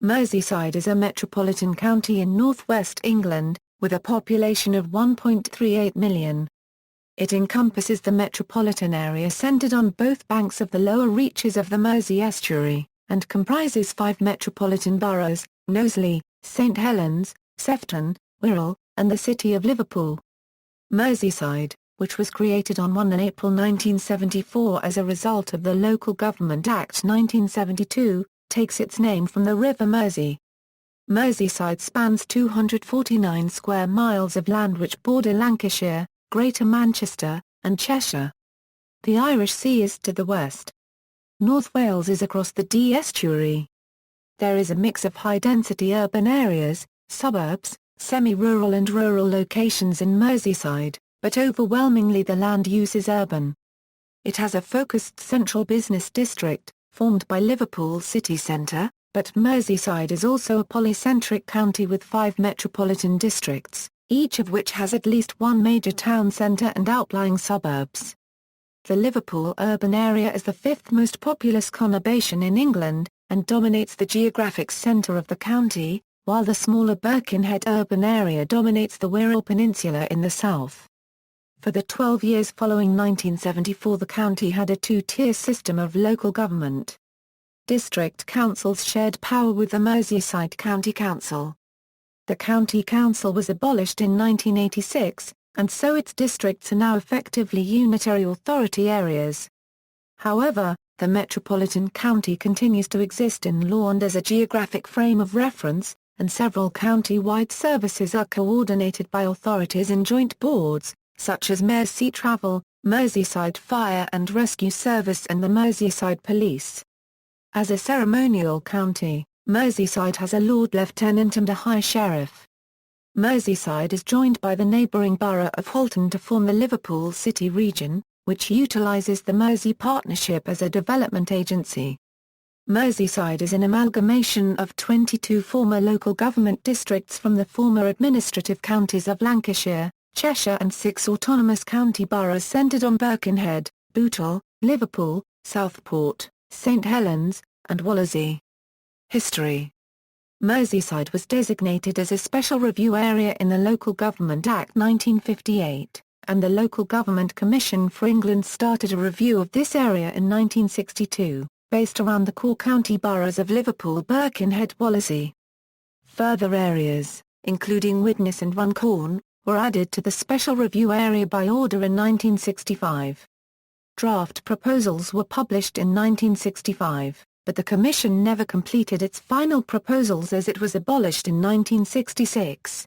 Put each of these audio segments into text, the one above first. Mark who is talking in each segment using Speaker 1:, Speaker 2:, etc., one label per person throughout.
Speaker 1: Merseyside is a metropolitan county in northwest England, with a population of 1.38 million. It encompasses the metropolitan area centred on both banks of the lower reaches of the Mersey Estuary, and comprises 5 metropolitan boroughs: Knowsley, St Helens, Sefton, Wirral, and the city of Liverpool. Merseyside, which was created on 1 April 1974 as a result of the Local Government Act 1972, takes its name from the River Mersey. Merseyside spans 249 square miles of land which border Lancashire, Greater Manchester, and Cheshire. The Irish Sea is to the west. North Wales is across the Dee Estuary. There is a mix of high-density urban areas, suburbs, semi-rural and rural locations in Merseyside, but overwhelmingly the land use is urban. It has a focused central business district, formed by Liverpool City Centre, but Merseyside is also a polycentric county with 5 metropolitan districts, each of which has at least one major town centre and outlying suburbs. The Liverpool Urban Area is the 5th most populous conurbation in England, and dominates the geographic centre of the county, while the smaller Birkenhead Urban Area dominates the Wirral Peninsula in the south. For the 12 years following 1974 the county had a 2-tier system of local government. District councils shared power with the Merseyside County Council. The County Council was abolished in 1986, and so its districts are now effectively unitary authority areas. However, the Metropolitan County continues to exist in law and as a geographic frame of reference, and several county-wide services are coordinated by authorities in joint boards, such as Mersey Travel, Merseyside Fire and Rescue Service and the Merseyside Police. As a ceremonial county, Merseyside has a Lord Lieutenant and a High Sheriff. Merseyside is joined by the neighbouring borough of Halton to form the Liverpool City region, which utilises the Mersey Partnership as a development agency. Merseyside is an amalgamation of 22 former local government districts from the former administrative counties of Lancashire, Cheshire and 6 autonomous county boroughs centred on Birkenhead, Bootle, Liverpool, Southport, St Helens, and Wallasey. History. Merseyside was designated as a special review area in the Local Government Act 1958, and the Local Government Commission for England started a review of this area in 1962, based around the core county boroughs of Liverpool, Birkenhead, Wallasey. Further areas, including Widnes and Runcorn, were added to the special review area by order in 1965. Draft proposals were published in 1965, but the Commission never completed its final proposals as it was abolished in 1966.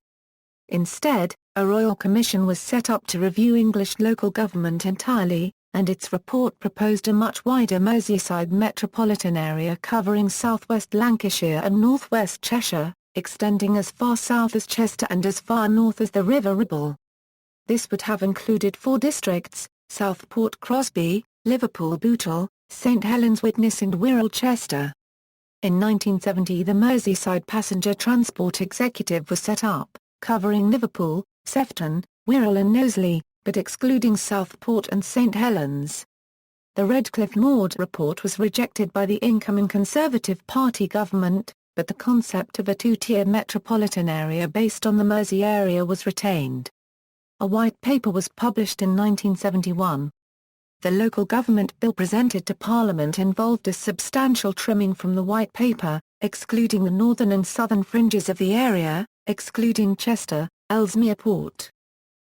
Speaker 1: Instead, a Royal Commission was set up to review English local government entirely, and its report proposed a much wider Merseyside metropolitan area covering southwest Lancashire and northwest Cheshire, extending as far south as Chester and as far north as the River Ribble. This would have included 4 districts: Southport Crosby, Liverpool Bootle, St Helens Widnes and Wirral Chester. In 1970 the Merseyside Passenger Transport Executive was set up, covering Liverpool, Sefton, Wirral and Knowsley, but excluding Southport and St Helens. The Redcliffe-Maud report was rejected by the incoming Conservative Party government, but the concept of a 2-tier metropolitan area based on the Mersey area was retained. A white paper was published in 1971. The local government bill presented to Parliament involved a substantial trimming from the white paper, excluding the northern and southern fringes of the area, excluding Chester, Ellesmere Port.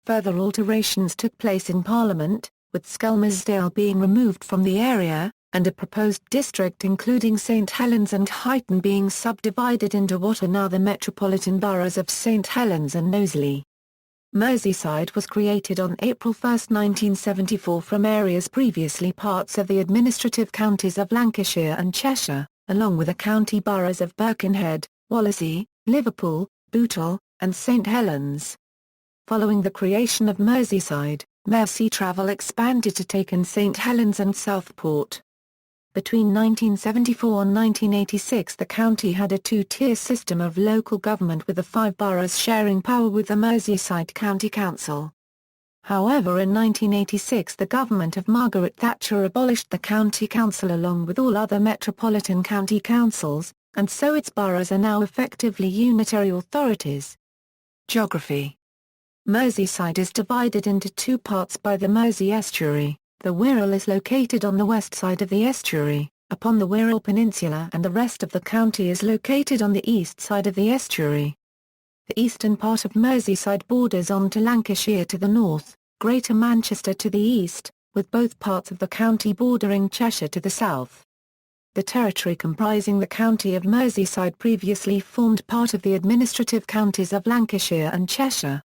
Speaker 1: Further alterations took place in Parliament, with Skelmersdale being removed from the area, and a proposed district including St Helens and Huyton being subdivided into what are now the metropolitan boroughs of St Helens and Knowsley. Merseyside was created on April 1, 1974 from areas previously parts of the administrative counties of Lancashire and Cheshire, along with the county boroughs of Birkenhead, Wallasey, Liverpool, Bootle, and St Helens. Following the creation of Merseyside, Mersey Travel expanded to take in St Helens and Southport. Between 1974 and 1986 the county had a 2-tier system of local government with the 5 boroughs sharing power with the Merseyside County Council. However, in 1986 the government of Margaret Thatcher abolished the county council along with all other metropolitan county councils, and so its boroughs are now effectively unitary authorities. Geography. Merseyside is divided into two parts by the Mersey Estuary. The Wirral is located on the west side of the estuary, upon the Wirral Peninsula, and the rest of the county is located on the east side of the estuary. The eastern part of Merseyside borders on to Lancashire to the north, Greater Manchester to the east, with both parts of the county bordering Cheshire to the south. The territory comprising the county of Merseyside previously formed part of the administrative counties of Lancashire and Cheshire.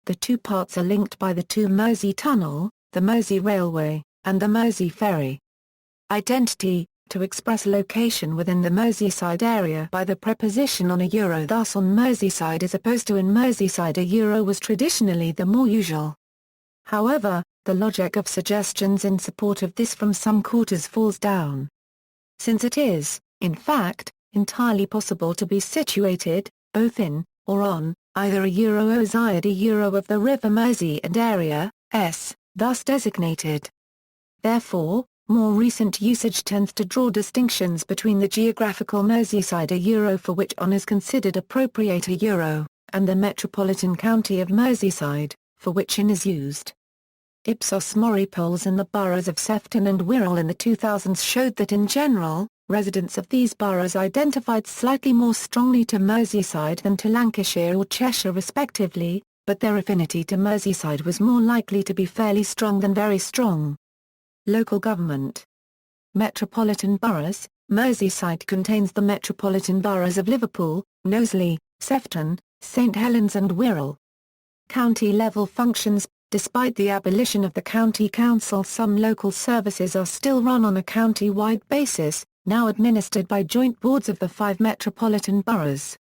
Speaker 1: The two parts are linked by the two Mersey Tunnel, the Mersey Railway, and the Mersey Ferry. Identity, to express location within the Merseyside area by the preposition on a euro, thus on Merseyside as opposed to in Merseyside a euro was traditionally the more usual. However, the logic of suggestions in support of this from some quarters falls down. Since it is, in fact, entirely possible to be situated, both in, or on, either a ๊mɜrzisaɪd, a euro of the River Mersey and area, s, thus designated. Therefore, more recent usage tends to draw distinctions between the geographical Merseyside, a euro for which on is considered appropriate a euro, and the metropolitan county of Merseyside, for which in is used. Ipsos Mori polls in the boroughs of Sefton and Wirral in the 2000s showed that in general, residents of these boroughs identified slightly more strongly to Merseyside than to Lancashire or Cheshire respectively, but their affinity to Merseyside was more likely to be fairly strong than very strong. Local government. Metropolitan boroughs. Merseyside contains the metropolitan boroughs of Liverpool, Knowsley, Sefton, St Helens and Wirral. County-level functions. Despite the abolition of the county council, some local services are still run on a county-wide basis, now administered by joint boards of the 5 metropolitan boroughs.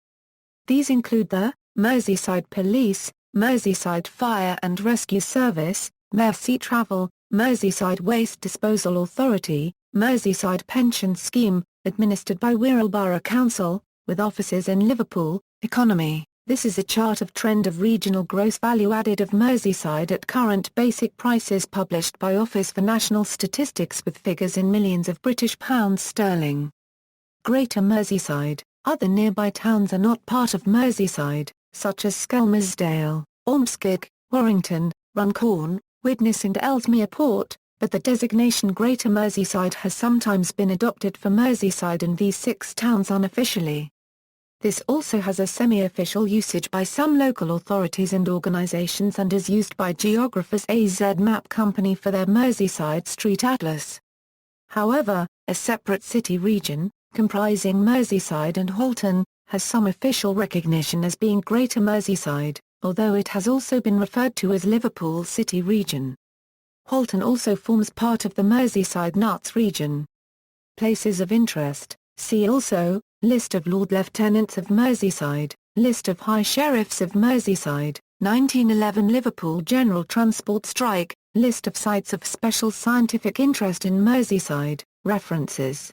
Speaker 1: These include the Merseyside Police, Merseyside Fire and Rescue Service, Mersey Travel, Merseyside Waste Disposal Authority, Merseyside Pension Scheme, administered by Wirral Borough Council, with offices in Liverpool. Economy. This is a chart of trend of regional gross value added of Merseyside at current basic prices published by Office for National Statistics with figures in millions of British pounds sterling. Greater Merseyside. Other nearby towns are not part of Merseyside, such as Skelmersdale, Ormskirk, Warrington, Runcorn, Widnes and Ellesmere Port, but the designation Greater Merseyside has sometimes been adopted for Merseyside and these 6 towns unofficially. This also has a semi-official usage by some local authorities and organisations and is used by geographers AZ Map Company for their Merseyside Street Atlas. However, a separate city region, comprising Merseyside and Halton, has some official recognition as being Greater Merseyside, although it has also been referred to as Liverpool City Region. Halton also forms part of the Merseyside Nuts region. Places of interest. See also, List of Lord Lieutenants of Merseyside, List of High Sheriffs of Merseyside, 1911 Liverpool General Transport Strike, List of Sites of Special Scientific Interest in Merseyside, references.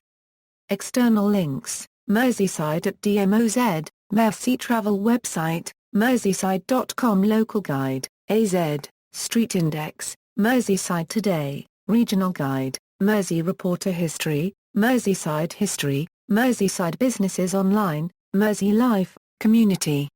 Speaker 1: External links, Merseyside at Dee ๊mɜrzisaɪd, Mersey Travel website, Merseyside.com Local Guide, AZ, Street Index, Merseyside Today, Regional Guide, Mersey Reporter History, Merseyside History, Merseyside Businesses Online, Mersey Life, Community.